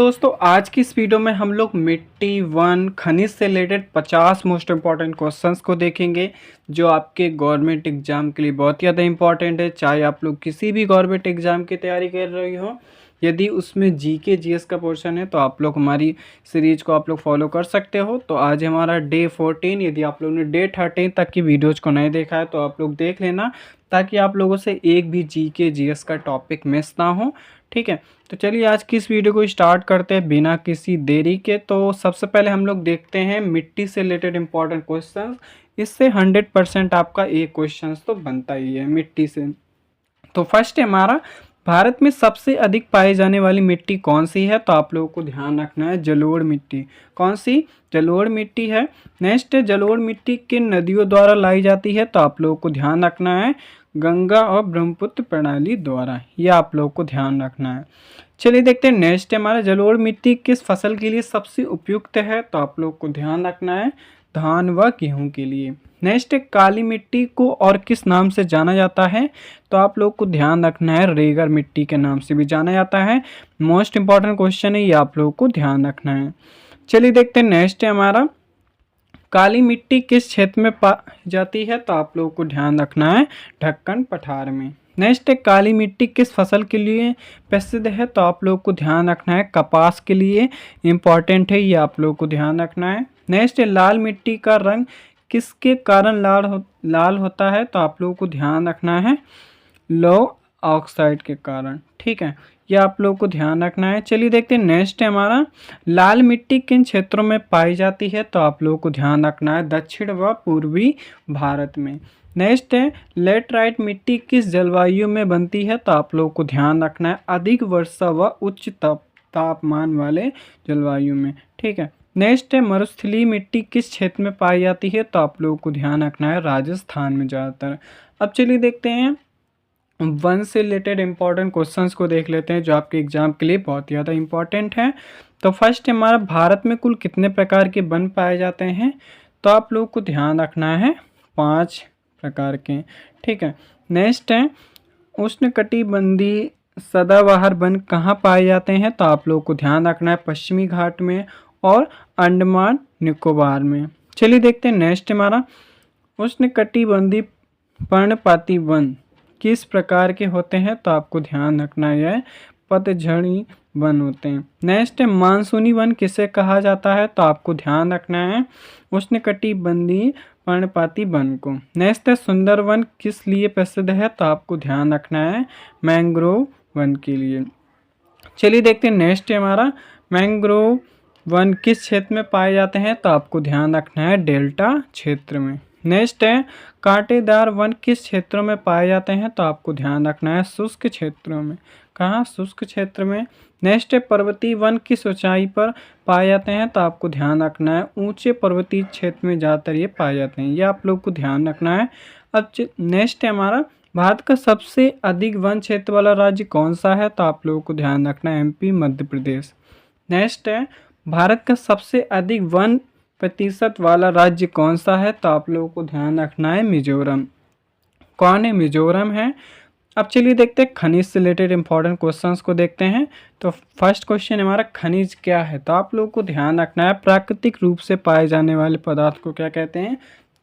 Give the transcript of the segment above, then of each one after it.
दोस्तों आज की इस वीडियो में हम लोग मिट्टी वन खनिज से रिलेटेड 50 मोस्ट इम्पॉर्टेंट क्वेश्चंस को देखेंगे जो आपके गवर्नमेंट एग्जाम के लिए बहुत ज़्यादा इंपॉर्टेंट है। चाहे आप लोग किसी भी गवर्नमेंट एग्जाम की तैयारी कर रही हो, यदि उसमें जीके जीएस का पोर्शन है तो आप लोग हमारी सीरीज को आप लोग फॉलो कर सकते हो। तो आज हमारा डे 14, यदि आप लोगों ने डे 13 तक की वीडियोज़ को नहीं देखा है तो आप लोग देख लेना, ताकि आप लोगों से एक भी जीके जीएस का टॉपिक मिस ना हो। ठीक है, तो चलिए आज की इस वीडियो को स्टार्ट करते हैं बिना किसी देरी के। तो सबसे पहले हम लोग देखते हैं मिट्टी से रिलेटेड इंपॉर्टेंट क्वेश्चंस। इससे 100% आपका एक क्वेश्चन तो बनता ही है मिट्टी से। तो फर्स्ट है हमारा, भारत में सबसे अधिक पाई जाने वाली मिट्टी कौन सी है? तो आप लोगों को ध्यान रखना है जलोढ़ मिट्टी। कौन सी? जलोढ़ मिट्टी है। नेक्स्ट है, जलोढ़ मिट्टी किन नदियों द्वारा लाई जाती है? तो आप लोगों को ध्यान रखना है गंगा और ब्रह्मपुत्र प्रणाली द्वारा। यह आप लोगों को ध्यान रखना है। चलिए देखते हैं नेक्स्ट है हमारा, जलोढ़ मिट्टी किस फसल के लिए सबसे उपयुक्त है? तो आप लोग को ध्यान रखना है धान व गेहूं के लिए। नेक्स्ट है, काली मिट्टी को और किस नाम से जाना जाता है? तो आप लोग को ध्यान रखना है रेगर मिट्टी के नाम से भी जाना जाता है। मोस्ट इंपॉर्टेंट क्वेश्चन है, ये आप लोगों को ध्यान रखना है। चलिए देखते हैं नेक्स्ट है हमारा, काली मिट्टी किस क्षेत्र में पाई जाती है? तो आप लोगों को ध्यान रखना है ढक्कन पठार में। नेक्स्ट है, काली मिट्टी किस फसल के लिए प्रसिद्ध है? तो आप लोग को ध्यान रखना है कपास के लिए इम्पॉर्टेंट है, ये आप लोग को ध्यान रखना है। नेक्स्ट है, लाल मिट्टी का रंग किसके कारण लाल होता है? तो आप लोगों को ध्यान रखना है लो ऑक्साइड के कारण। ठीक है, ये आप लोगों को ध्यान रखना है। चलिए देखते हैं नेक्स्ट है हमारा, लाल मिट्टी किन क्षेत्रों में पाई जाती है? तो आप लोगों को ध्यान रखना है दक्षिण व पूर्वी भारत में। नेक्स्ट है, लेटराइट मिट्टी किस जलवायु में बनती है? तो आप लोगों को ध्यान रखना है अधिक वर्षा व उच्च तापमान वाले जलवायु में। ठीक है, नेक्स्ट है, मरुस्थलीय मिट्टी किस क्षेत्र में पाई जाती है? तो आप लोगों को ध्यान रखना है राजस्थान में ज़्यादातर। अब चलिए देखते हैं वन से रिलेटेड इंपॉर्टेंट क्वेश्चंस को देख लेते हैं जो आपके एग्जाम के लिए बहुत ज़्यादा इंपॉर्टेंट है। तो फर्स्ट हमारा, भारत में कुल कितने प्रकार के वन पाए जाते हैं? तो आप लोग को ध्यान रखना है 5 प्रकार के। ठीक है, नेक्स्ट है, उष्णकटिबंधीय सदाबहार वन कहाँ पाए जाते हैं? तो आप लोग को ध्यान रखना है पश्चिमी घाट में और अंडमान निकोबार में। चलिए देखते हैं नेक्स्ट हमारा, उष्णकटिबंधीय पर्णपाती वन किस प्रकार के होते हैं? तो आपको ध्यान रखना है पतझड़ी वन होते हैं। नेक्स्ट है, मानसूनी वन किसे कहा जाता है? तो आपको ध्यान रखना है उष्णकटिबंधीय पर्णपाती वन को। नेक्स्ट है, सुंदर वन किस लिए प्रसिद्ध है? तो आपको ध्यान रखना है मैंग्रोव वन के लिए। चलिए देखते हैं नेक्स्ट है हमारा, मैंग्रोव वन किस क्षेत्र में पाए जाते हैं? तो आपको ध्यान रखना है डेल्टा क्षेत्र में। नेक्स्ट है, कांटेदार वन किस क्षेत्रों में पाए जाते हैं? तो आपको ध्यान रखना है शुष्क क्षेत्रों में। कहाँ? शुष्क क्षेत्र में। नेक्स्ट है, पर्वतीय वन किस ऊंचाई पर पाए जाते हैं? तो आपको ध्यान रखना है ऊंचे पर्वतीय क्षेत्र में ज़्यादातर ये पाए जाते हैं, ये आप लोग को ध्यान रखना है। अब नेक्स्ट है हमारा, भारत का सबसे अधिक वन क्षेत्र वाला राज्य कौन सा है? तो आप लोगों को ध्यान रखना है एमपी मध्य प्रदेश। नेक्स्ट है, भारत का सबसे अधिक वन प्रतिशत वाला राज्य कौन सा है? तो आप लोगों को ध्यान रखना है मिजोरम। कौन है? मिजोरम है। अब चलिए देखते हैं खनिज से रिलेटेड इंपॉर्टेंट क्वेश्चंस को देखते हैं। तो फर्स्ट क्वेश्चन हमारा, खनिज क्या है? तो आप लोगों को ध्यान रखना है प्राकृतिक रूप से पाए जाने वाले पदार्थ को क्या कहते हैं?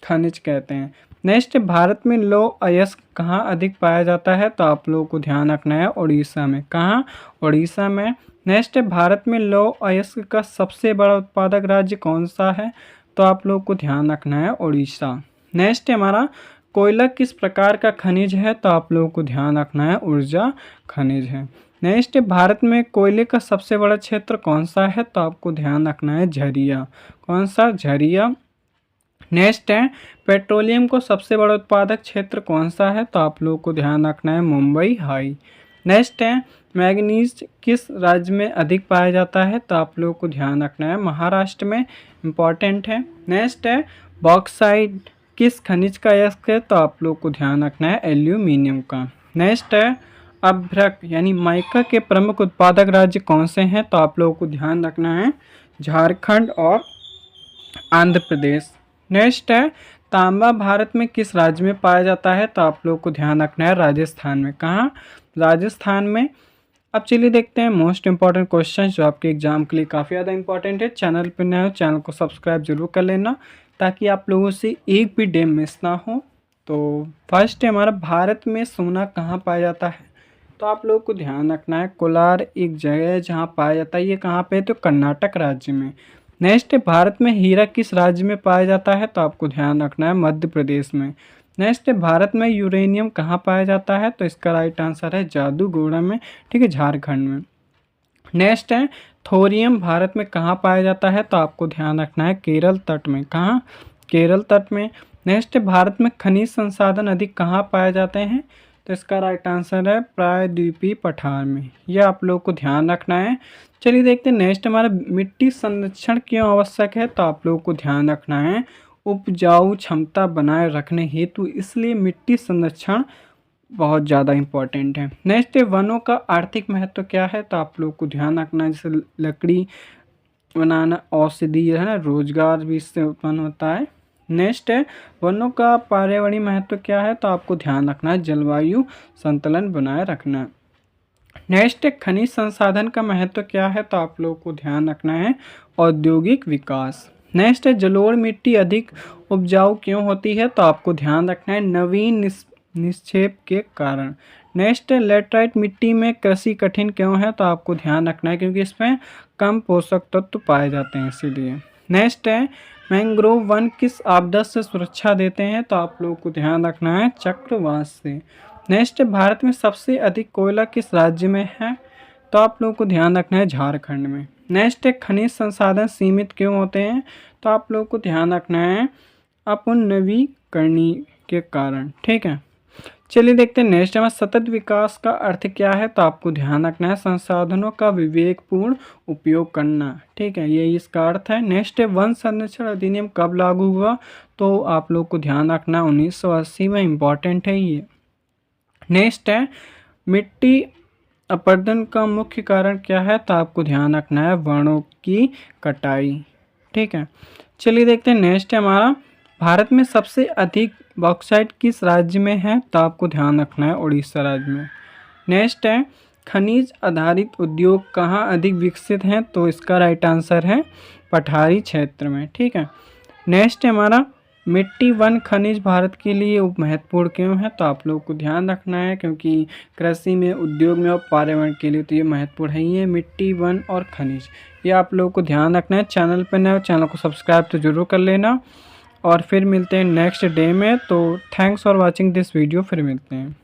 खनिज कहते हैं। नेक्स्ट, भारत में लौह अयस्क कहाँ अधिक पाया जाता है? तो आप लोगों को ध्यान रखना है उड़ीसा में। कहाँ? उड़ीसा में। नेक्स्ट है, भारत में लौह अयस्क का सबसे बड़ा उत्पादक राज्य कौन सा है? तो आप लोग को ध्यान रखना है उड़ीसा। नेक्स्ट है हमारा, कोयला किस प्रकार का खनिज है? तो आप लोगों को ध्यान रखना है ऊर्जा खनिज है। नेक्स्ट है, भारत में कोयले का सबसे बड़ा क्षेत्र कौन सा है? तो आपको ध्यान रखना है झरिया। कौन सा? झरिया। नेक्स्ट है, पेट्रोलियम को सबसे बड़ा उत्पादक क्षेत्र कौन सा है? तो आप लोगों को ध्यान रखना है मुंबई हाई। नेक्स्ट है, मैग्नीज किस राज्य में अधिक पाया जाता है? तो आप लोगों को ध्यान रखना है महाराष्ट्र में, इम्पॉर्टेंट है। नेक्स्ट है, बॉक्साइट किस खनिज का अयस्क है? तो आप लोग को ध्यान रखना है एल्यूमिनियम का। नेक्स्ट है, अभ्रक यानी माइका के प्रमुख उत्पादक राज्य कौन से हैं? तो आप लोगों को ध्यान रखना है झारखंड और आंध्र प्रदेश। नेक्स्ट है, तांबा भारत में किस राज्य में पाया जाता है? तो आप लोग को ध्यान रखना है राजस्थान में। कहाँ? राजस्थान में। अब चलिए देखते हैं मोस्ट इंपॉर्टेंट क्वेश्चन जो आपके एग्जाम के लिए काफ़ी ज़्यादा इंपॉर्टेंट है। चैनल पर नए हो चैनल को सब्सक्राइब जरूर कर लेना ताकि आप लोगों से एक भी डे मिस ना हो। तो फर्स्ट है हमारा, भारत में सोना कहाँ पाया जाता है? तो आप लोगों को ध्यान रखना है, कोलार एक जगह है जहाँ पाया जाता है। ये कहाँ पे है? तो कर्नाटक राज्य में। नेक्स्ट है, भारत में हीरा किस राज्य में पाया जाता है? तो आपको ध्यान रखना है मध्य प्रदेश में। नेक्स्ट है, भारत में यूरेनियम कहाँ पाया जाता है? तो इसका राइट आंसर है जादूगोड़ा में, ठीक है, झारखंड में। नेक्स्ट है, थोरियम भारत में कहाँ पाया जाता है? तो आपको ध्यान रखना है केरल तट में। कहाँ? केरल तट में। नेक्स्ट है, भारत में खनिज संसाधन अधिक कहाँ पाए जाते हैं? तो इसका राइट आंसर है प्रायद्वीपीय पठार में। यह आप लोग को ध्यान रखना है। चलिए देखते हैं नेक्स्ट हमारा, मिट्टी संरक्षण क्यों आवश्यक है? तो आप लोगों को ध्यान रखना है उपजाऊ क्षमता बनाए रखने हेतु, इसलिए मिट्टी संरक्षण बहुत ज़्यादा इम्पोर्टेंट है। नेक्स्ट है, वनों का आर्थिक महत्व क्या है? तो आप लोग को ध्यान रखना है, जैसे लकड़ी बनाना, औषधि है ना, रोजगार भी इससे उत्पन्न होता है। नेक्स्ट है, वनों का पर्यावरणीय महत्व क्या है? तो आपको ध्यान रखना है जलवायु संतुलन बनाए रखना। नेक्स्ट है, खनिज संसाधन का महत्व क्या है? तो आप लोगों को ध्यान रखना है औद्योगिक विकास। नेक्स्ट है, जलोढ़ मिट्टी अधिक उपजाऊ क्यों होती है? तो आपको ध्यान रखना है नवीन निक्षेप के कारण। नेक्स्ट है, लेटराइट मिट्टी में कृषि कठिन क्यों है? तो आपको ध्यान रखना है क्योंकि इसमें कम पोषक तत्व पाए जाते हैं इसीलिए। नेक्स्ट है, मैंग्रोव वन किस आपदा से सुरक्षा देते हैं? तो आप लोगों को ध्यान रखना है चक्रवात से। नेक्स्ट है, भारत में सबसे अधिक कोयला किस राज्य में है? तो आप लोगों को ध्यान रखना है झारखंड में। नेक्स्ट है, खनिज संसाधन सीमित क्यों होते हैं? तो आप लोगों को ध्यान रखना है अपनवीकरणीय के कारण, ठीक है। चलिए देखते हैं नेक्स्ट हमारा, सतत विकास का अर्थ क्या है? तो आपको ध्यान रखना है संसाधनों का विवेकपूर्ण उपयोग करना, ठीक है, ये इसका अर्थ है। नेक्स्ट है, वन संरक्षण अधिनियम कब लागू हुआ? तो आप लोग को ध्यान रखना 1980 में, इम्पॉर्टेंट है ये। नेक्स्ट है, मिट्टी अपरदन का मुख्य कारण क्या है? तो आपको ध्यान रखना है वनों की कटाई, ठीक है। चलिए देखते हैं नेक्स्ट है हमारा, भारत में सबसे अधिक बॉक्साइट किस राज्य में है? तो आपको ध्यान रखना है उड़ीसा राज्य में। नेक्स्ट है, खनिज आधारित उद्योग कहाँ अधिक विकसित हैं? तो इसका राइट आंसर है पठारी क्षेत्र में, ठीक है। नेक्स्ट है हमारा, मिट्टी वन खनिज भारत के लिए महत्वपूर्ण क्यों है? तो आप लोगों को ध्यान रखना है क्योंकि कृषि में, उद्योग में और पर्यावरण के लिए तो ये महत्वपूर्ण है ही है, मिट्टी वन और खनिज। ये आप लोगों को ध्यान रखना है। चैनल पर नए हो चैनल को सब्सक्राइब तो जरूर कर लेना और फिर मिलते हैं नेक्स्ट डे में। तो thanks for watching this video, फिर मिलते हैं।